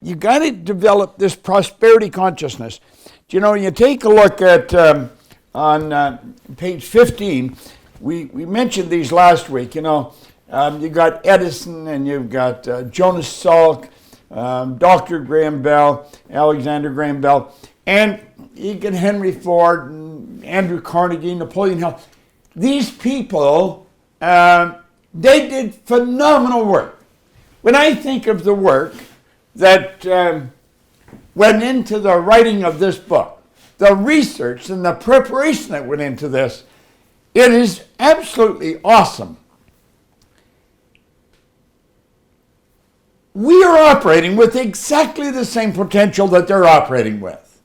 you got to develop this prosperity consciousness. You know, you take a look at on page 15. We mentioned these last week. You know, you got Edison and you've got Jonas Salk, Dr. Graham Bell, Alexander Graham Bell, and you get Henry Ford and Andrew Carnegie, Napoleon Hill. These people, they did phenomenal work. When I think of the work that went into the writing of this book, the research and the preparation that went into this, it is absolutely awesome. We are operating with exactly the same potential that they're operating with.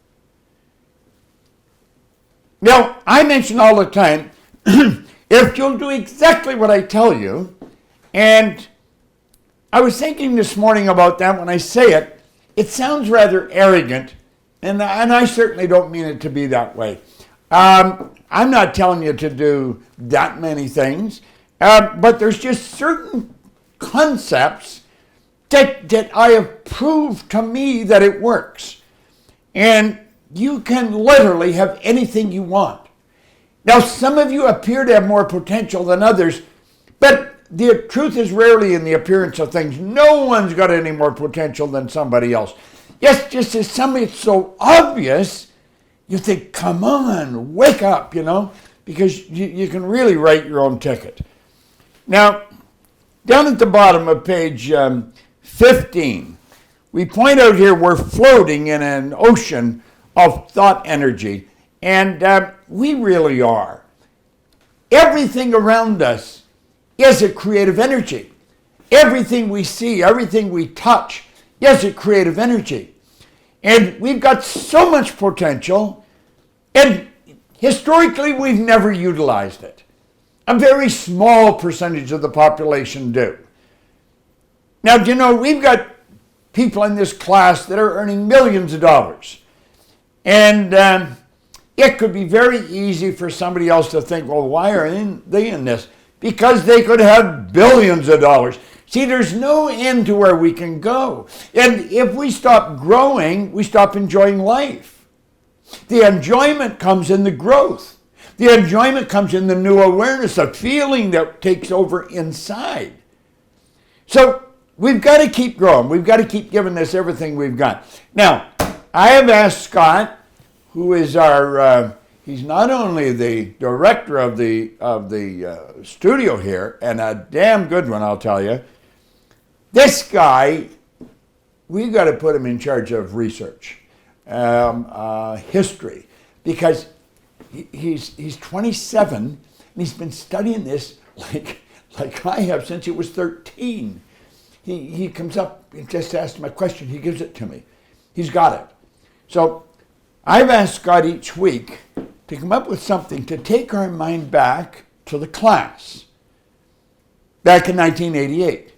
Now, I mention all the time, if you'll do exactly what I tell you, and I was thinking this morning about that when I say it, it sounds rather arrogant, and I certainly don't mean it to be that way. I'm not telling you to do that many things, but there's just certain concepts that I have proved to me that it works. And you can literally have anything you want. Now, some of you appear to have more potential than others, but the truth is rarely in the appearance of things. No one's got any more potential than somebody else. Yes, just as somebody it's so obvious, you think, come on, wake up, you know, because you can really write your own ticket. Now, down at the bottom of page 15, we point out here we're floating in an ocean of thought energy, and we really are. Everything around us is a creative energy. Everything we see, everything we touch is a creative energy. And we've got so much potential, and historically we've never utilized it. A very small percentage of the population do. Now, do you know, we've got people in this class that are earning millions of dollars. And it could be very easy for somebody else to think, well, why are they in this? Because they could have billions of dollars. See, there's no end to where we can go. And if we stop growing, we stop enjoying life. The enjoyment comes in the growth. The enjoyment comes in the new awareness, the feeling that takes over inside. So we've got to keep growing. We've got to keep giving this everything we've got. Now, I have asked Scott, who is our, he's not only the director of the studio here, and a damn good one, I'll tell you. This guy, we've got to put him in charge of research, history, because he's 27, and he's been studying this like I have since he was 13. He comes up and just asks him a question, he gives it to me. He's got it. So I've asked Scott each week to come up with something to take our mind back to the class, back in 1988.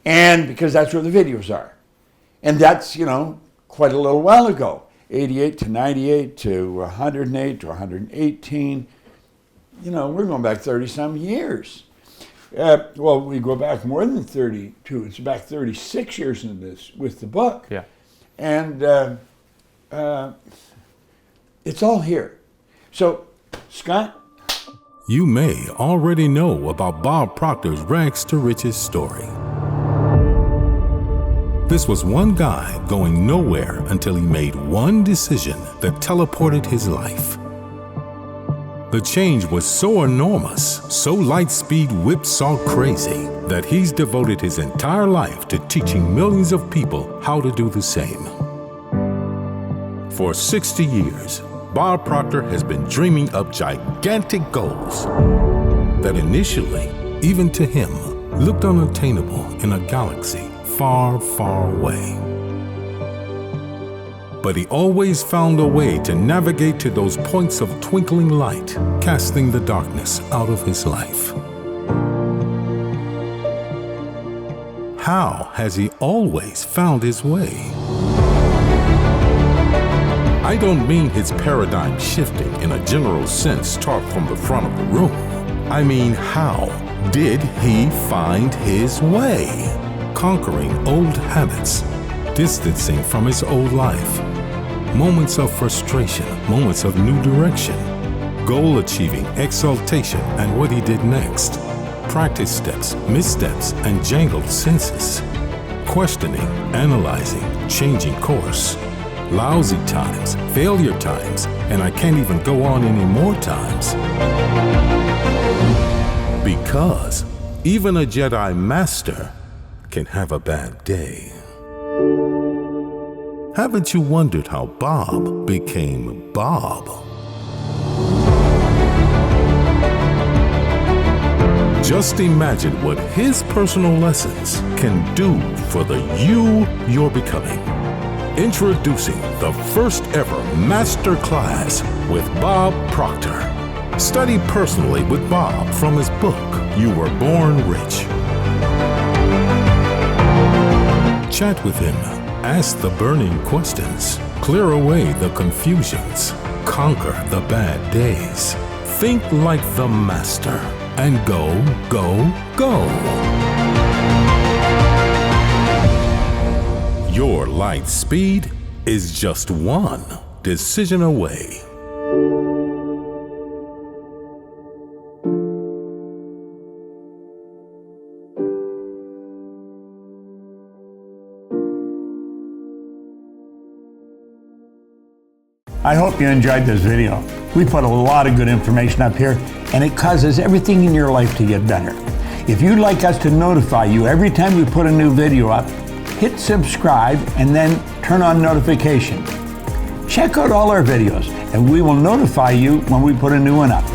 And because that's where the videos are. And that's, you know, quite a little while ago. 88 to 98 to 108 to 118. You know, we're going back 30-some years. Well, we go back more than 32. It's back 36 years in this with the book. Yeah. And it's all here. So, Scott? You may already know about Bob Proctor's rags to riches story. This was one guy going nowhere until he made one decision that teleported his life. The change was so enormous, so Lightspeed whipsaw crazy, that he's devoted his entire life to teaching millions of people how to do the same. For 60 years, Bob Proctor has been dreaming up gigantic goals that initially, even to him, looked unattainable in a galaxy far, far away. But he always found a way to navigate to those points of twinkling light, casting the darkness out of his life. How has he always found his way? I don't mean his paradigm shifting in a general sense taught from the front of the room. I mean, how did he find his way? Conquering old habits, distancing from his old life. Moments of frustration, moments of new direction. Goal achieving, exaltation, and what he did next. Practice steps, missteps, and jangled senses. Questioning, analyzing, changing course. Lousy times, failure times, and I can't even go on any more times. Because even a Jedi Master can have a bad day. Haven't you wondered how Bob became Bob? Just imagine what his personal lessons can do for the you you're becoming. Introducing the first ever Masterclass with Bob Proctor. Study personally with Bob from his book, You Were Born Rich. Chat with him. Ask the burning questions. Clear away the confusions. Conquer the bad days. Think like the master. And go, go, go. Your light speed is just one decision away. I hope you enjoyed this video. We put a lot of good information up here, and it causes everything in your life to get better. If you'd like us to notify you every time we put a new video up, hit subscribe and then turn on notification. Check out all our videos, and we will notify you when we put a new one up.